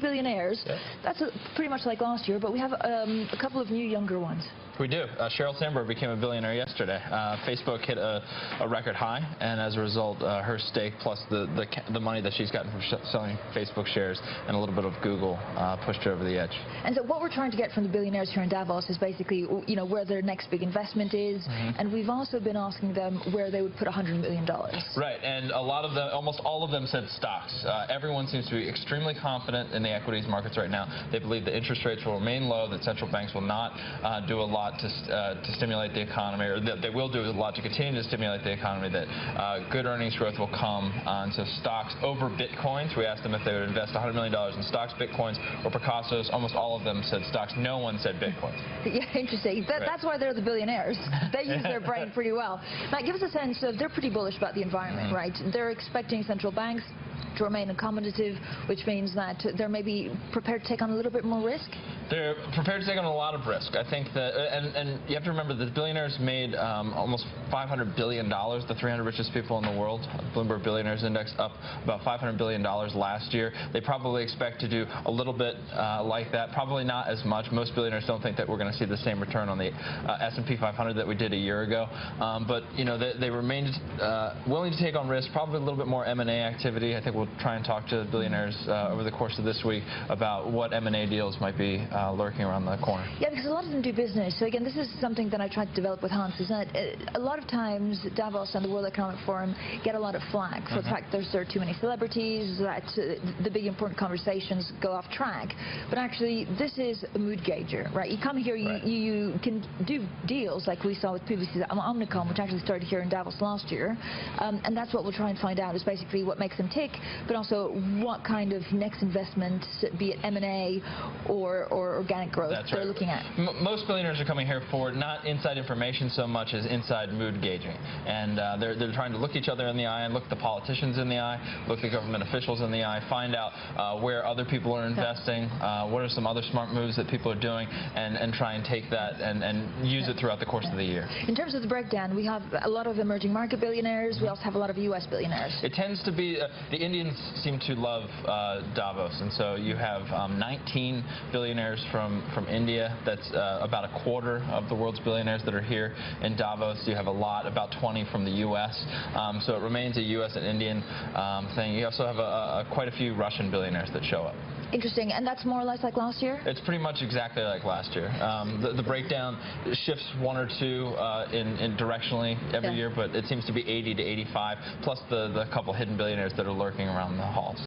billionaires. Yeah. That's pretty much like last year, but we have a couple of new younger ones. We do. Sheryl Sandberg became a billionaire yesterday. Facebook hit a record high, and as a result, her stake plus the money that she's gotten from selling Facebook shares and a little bit of Google pushed her over the edge. And so what we're trying to get from the billionaires here in Davos is basically, you know, where their next big investment is, and we've also been asking them where they would put $100 million. Right, and a lot of them, almost all of them said stocks. Everyone seems to be extremely confident in the equities markets right now. They believe the interest rates will remain low, that central banks will not do a lot to stimulate the economy, or that they will do a lot to continue to stimulate the economy, that good earnings growth will come. And so stocks over Bitcoins. We asked them if they would invest $100 million in stocks, Bitcoins, or Picassos. Almost all of them said stocks. No one said Bitcoins. Yeah, interesting. Right. That's why they're the billionaires. They use their brain pretty well. Matt, give us a sense of, they're pretty bullish about the environment, right? They're expecting central banks to remain accommodative, which means that they're maybe prepared to take on a little bit more risk? They're prepared to take on a lot of risk. I think that, and you have to remember that billionaires made almost $500 billion, the 300 richest people in the world. Bloomberg Billionaires Index up about $500 billion last year. They probably expect to do a little bit like that, probably not as much. Most billionaires don't think that we're going to see the same return on the S&P 500 that we did a year ago. But, you know, they remained willing to take on risk, probably a little bit more M&A activity. I think we'll try and talk to billionaires over the course of this week about what M&A deals might be lurking around the corner. Yeah, because a lot of them do business. So again, this is something that I tried to develop with Hans, is that a lot of times Davos and the World Economic Forum get a lot of flack for the fact there are too many celebrities, that the big important conversations go off track. But actually, this is a mood gauger, right? You come here, you can do deals like we saw with PwC's Omnicom, which actually started here in Davos last year. And that's what we'll try and find out, is basically what makes them tick, but also what kind of next investment, be it M&A or organic growth, they're looking at. Most billionaires are coming here for not inside information so much as inside mood gauging. And they're trying to look each other in the eye and look the politicians in the eye, look the government officials in the eye, find out where other people are investing, what are some other smart moves that people are doing, and try and take that and use it throughout the course of the year. In terms of the breakdown, we have a lot of emerging market billionaires. We also have a lot of U.S. billionaires. It tends to be, the Indians seem to love Davos, and so you have 19 billionaires from India. That's about a quarter of the world's billionaires that are here in Davos. You have a lot, about 20 from the U.S. So it remains a U.S. and Indian thing. You also have quite a few Russian billionaires that show up. Interesting. And that's more or less like last year? It's pretty much exactly like last year. The breakdown shifts one or two in directionally every year, but it seems to be 80 to 85, plus the couple hidden billionaires that are lurking around the halls.